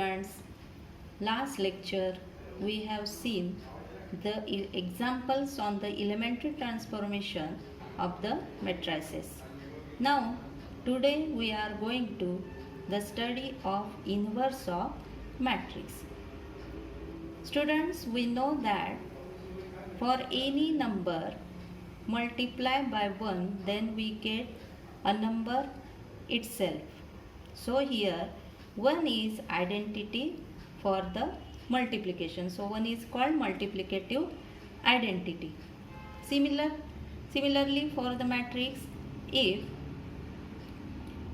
students, last lecture we have seen the examples on the elementary transformation of the matrices. Now today we are going to the study of inverse of matrix. Students, we know that for any number multiply by 1, then we get a number itself. So here 1 is identity for the multiplication. So 1 is called multiplicative identity. Similarly for the matrix, if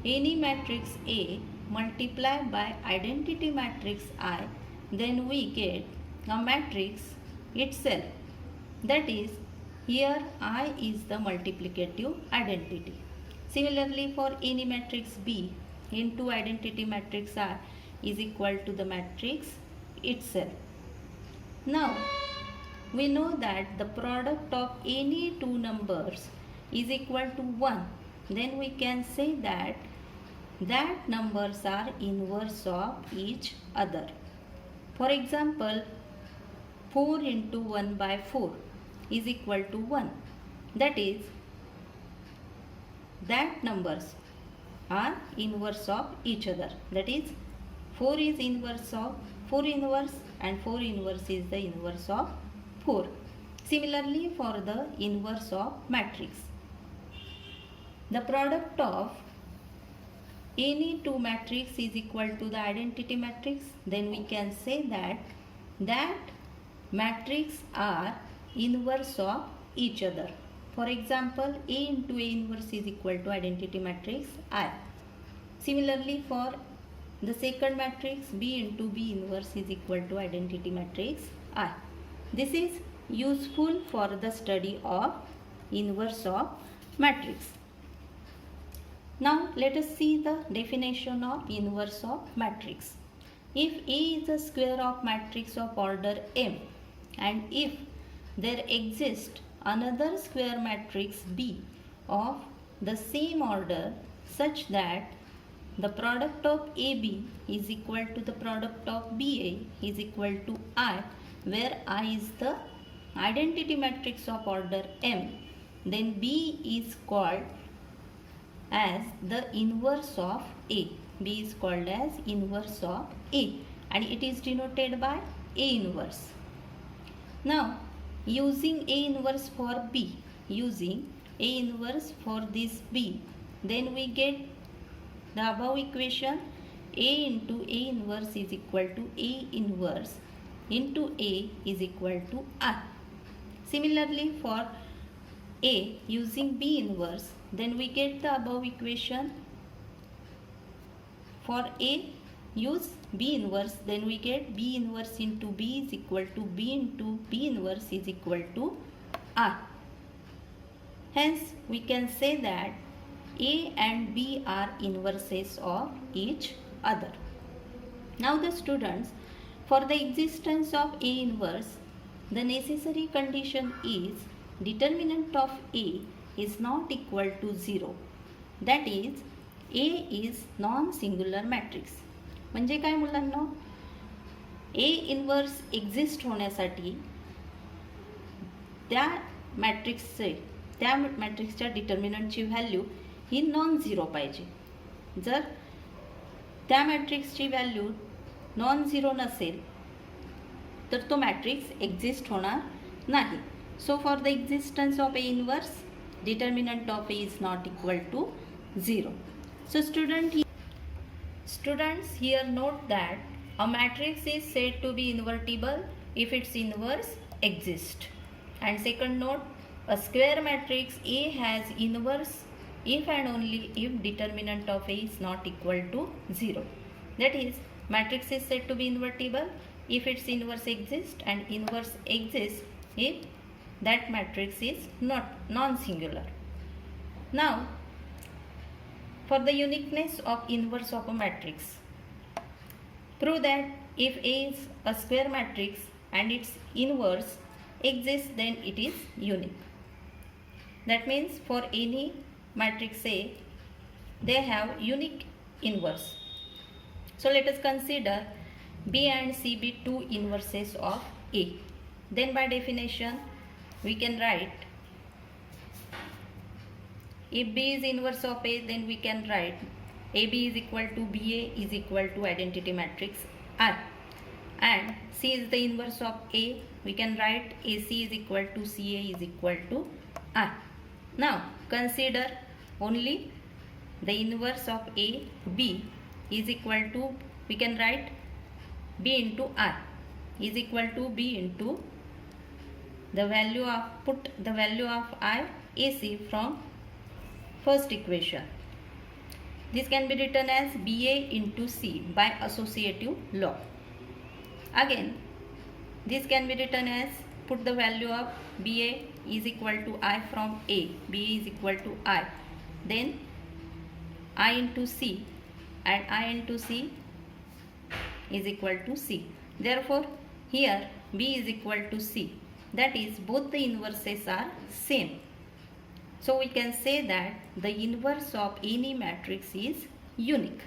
any matrix A multiply by identity matrix I, then we get a matrix itself. That is, here I is the multiplicative identity. Similarly for any matrix B into identity matrix I is equal to the matrix itself. Now we know that the product of any two numbers is equal to 1. Then we can say that numbers are inverse of each other. For example, 4 into 1 by 4 is equal to 1. That is, that numbers are inverse of each other. That is, 4 is inverse of 4 inverse and 4 inverse is the inverse of 4. Similarly for the inverse of matrix, the product of any two matrix is equal to the identity matrix. Then we can say that matrix are inverse of each other. For example, A into A inverse is equal to identity matrix I. Similarly for the second matrix, B into B inverse is equal to identity matrix I. This is useful for the study of inverse of matrix. Now let us see the definition of inverse of matrix. If A is a square of matrix of order M, and if there exists another square matrix B of the same order such that the product of AB is equal to the product of BA is equal to I, where I is the identity matrix of order M, then B is called as the inverse of A. B is called as inverse of A and it is denoted by A inverse. Now using A inverse for B, using A inverse for this B, then we get the above equation. A into A inverse is equal to A inverse into A is equal to I. Similarly for A using B inverse, then we get the above equation. For A use B inverse, then we get B inverse into B is equal to B into B inverse is equal to R. Hence we can say that A and B are inverses of each other. Now the students, for the existence of A inverse, the necessary condition is determinant of A is not equal to 0. That is, A is non-singular matrix. म्हणजे काय मुलांनो, A inverse exist होण्यासाठी त्या मॅट्रिक्सच्या डिटर्मिनंटची value ही non zero पाहिजे. जर त्या मॅट्रिक्सची व्हॅल्यू नॉन झिरो नसेल तर तो मॅट्रिक्स एक्झिस्ट होणार नाही. So for the existence of A inverse, determinant of A is not equal to 0. So students here note that a matrix is said to be invertible if its inverse exists. And second note, a square matrix A has inverse if and only if determinant of A is not equal to 0. That is, matrix is said to be invertible if its inverse exists, and inverse exists if that matrix is not non-singular. Now for the uniqueness of inverse of a matrix, prove that if A is a square matrix and its inverse exists, then it is unique. That means for any matrix A, they have unique inverse. So let us consider B and C be two inverses of A. Then by definition we can write, if B is inverse of A, then we can write AB is equal to BA is equal to identity matrix R, and C is the inverse of A, we can write AC is equal to CA is equal to R. Now consider only the inverse of A, B is equal to, we can write B into R is equal to B into the value of, put the value of I AC from first equation. This can be written as BA into C by associative law. Again, this can be written as, put the value of BA is equal to I from A, BA is equal to I, then I into C, and I into C is equal to C. Therefore, here B is equal to C. That is, both the inverses are same. So we can say that the inverse of any matrix is unique.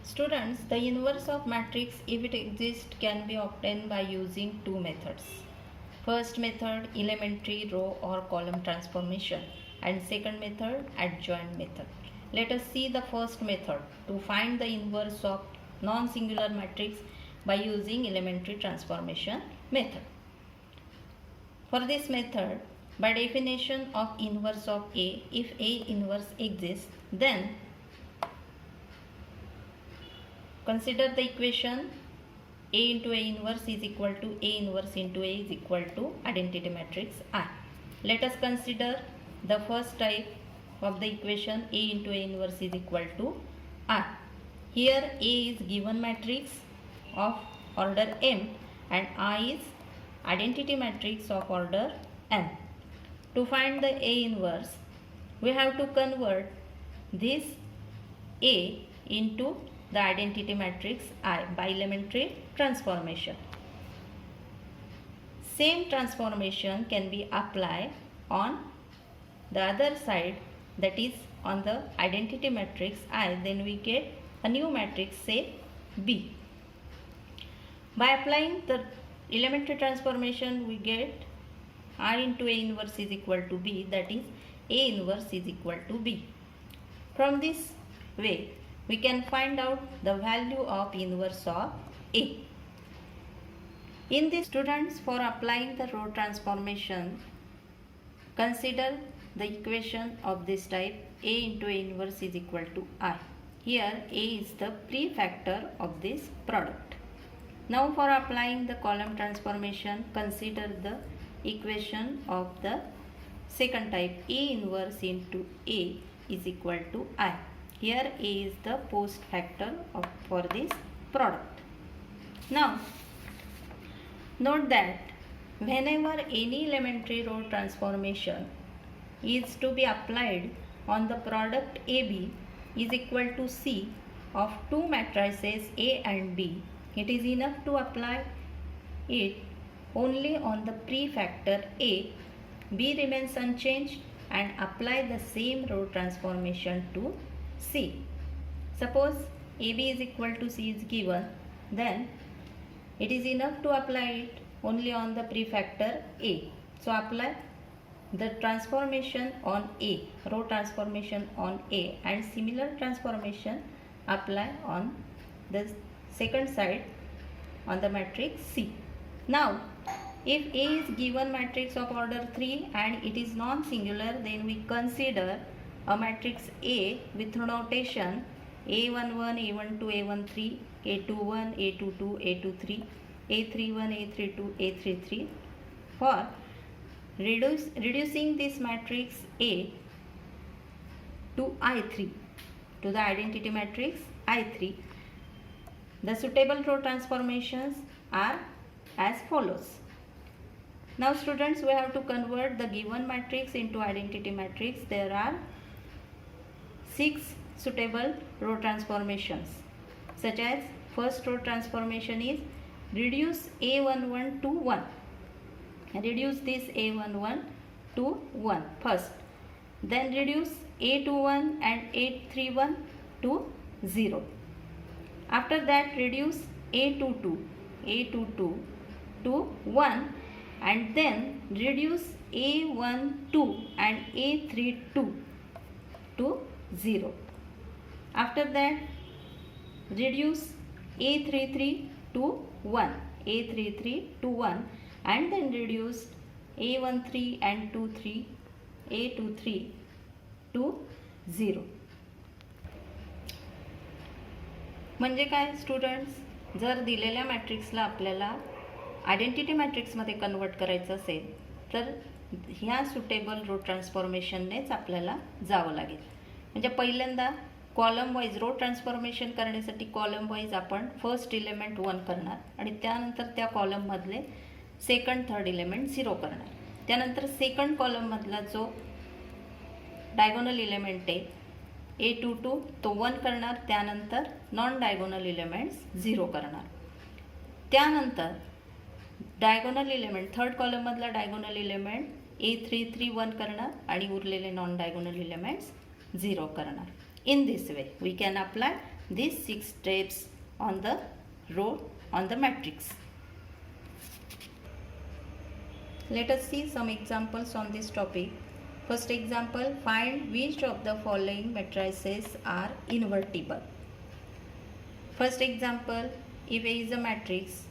Students, the inverse of matrix, if it exists, can be obtained by using two methods. First method, elementary row or column transformation, and second method, adjoint method. Let us see the first method to find the inverse of non-singular matrix by using elementary transformation method. For this method, by definition of inverse of A, if A inverse exists, then consider the equation A into A inverse is equal to A inverse into A is equal to identity matrix I. Let us consider the first type of the equation A into A inverse is equal to R. Here A is given matrix of order M and I is identity matrix of order N. To find the A inverse, we have to convert this A into the identity matrix I by elementary transformation. Same transformation can be applied on the other side, that is on the identity matrix I, then we get a new matrix, say B. By applying the elementary transformation, we get I into A inverse is equal to B, that is A inverse is equal to B. From this way, we can find out the value of inverse of A. In this, students, for applying the row transformation, consider the equation of this type, A into A inverse is equal to I. Here A is the prefactor of this product. Now for applying the column transformation, consider the equation of the second type, A inverse into A is equal to I. Here A is the post factor for this product. Now note that whenever any elementary row transformation is to be applied on the product AB is equal to C of two matrices A and B, it is enough to apply it only on the prefactor A, B remains unchanged, and apply the same row transformation to C. Suppose AB is equal to C is given, then it is enough to apply it only on the prefactor A. So apply the transformation on A, row transformation on A, and similar transformation apply on the second side on the matrix C. Now if A is given matrix of order 3 and it is non-singular, then we consider a matrix A with notation A11, A12, A13, A21, A22, A23, A31, A32, A33. For reducing this matrix A to I3, to the identity matrix I3, the suitable row transformations are as follows. Now students, we have to convert the given matrix into identity matrix. There are 6 suitable row transformations, such as first row transformation is reduce A11 to 1. Reduce this A11 to 1 first. Then reduce A 21 and A 31 to 0. After that reduce A 22 to 1 and then reduce A 12 and A 32 to 0. After that reduce A 33 to 1, and then reduce A 13 and A 23 to 0. म्हणजे काय students, जर दिलेल्या मॅट्रिक्सला आपल्याला identity मॅट्रिक्समध्ये convert करायचं असेल तर ह्या suitable रो ट्रान्सफॉर्मेशननेच आपल्याला जावं लागेल. म्हणजे पहिल्यांदा कॉलम वाईज रो ट्रान्सफॉर्मेशन करण्यासाठी कॉलम वाईज आपण फर्स्ट इलेमेंट 1 करणार आणि त्यानंतर त्या कॉलममधले सेकंड थर्ड इलेमेंट 0 करणार. त्यानंतर सेकंड कॉलममधला जो डायगोनल इलेमेंट आहे A22 तो 1 करणार. त्यानंतर नॉन डायगोनल इलेमेंट्स 0 करणार. त्यानंतर डायगोनल इलेमेंट थर्ड कॉलममधला डायगोनल इलेमेंट A33 1 करणार आणि उरलेले नॉन डायगोनल इलेमेंट्स 0 करणार. In this way we can apply these 6 steps on the row on the matrix. Let us see some examples on this topic. First example, find which of the following matrices are invertible. First example, if A is a matrix,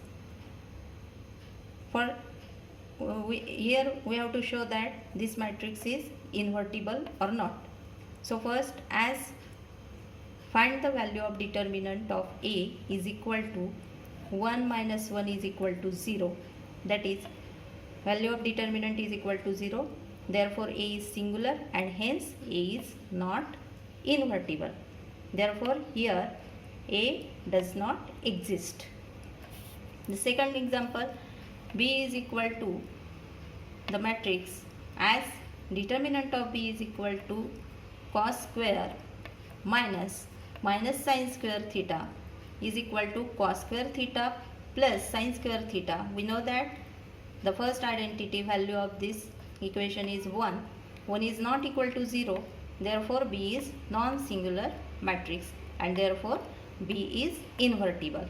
here we have to show that this matrix is invertible or not. So first, as find the value of determinant of A is equal to 1 minus 1 is equal to 0. That is, value of determinant is equal to 0. Therefore, A is singular and hence A is not invertible. Therefore, here A does not exist. The second example, B is equal to the matrix as determinant of B is equal to cos square minus sin square theta is equal to cos square theta plus sin square theta. We know that the first identity value of this equation is 1. 1 is not equal to 0. Therefore, B is non-singular matrix and therefore B is invertible.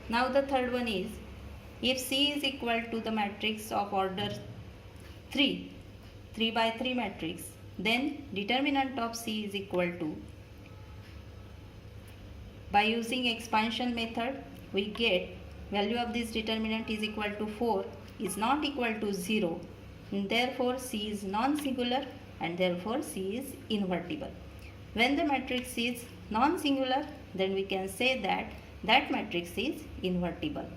Now the third one is, if C is equal to the matrix of order 3 by 3 matrix, then determinant of C is equal to, by using expansion method we get value of this determinant is equal to 4 is not equal to 0, and therefore C is non-singular and therefore C is invertible. When the matrix is non-singular, then we can say that that matrix is invertible.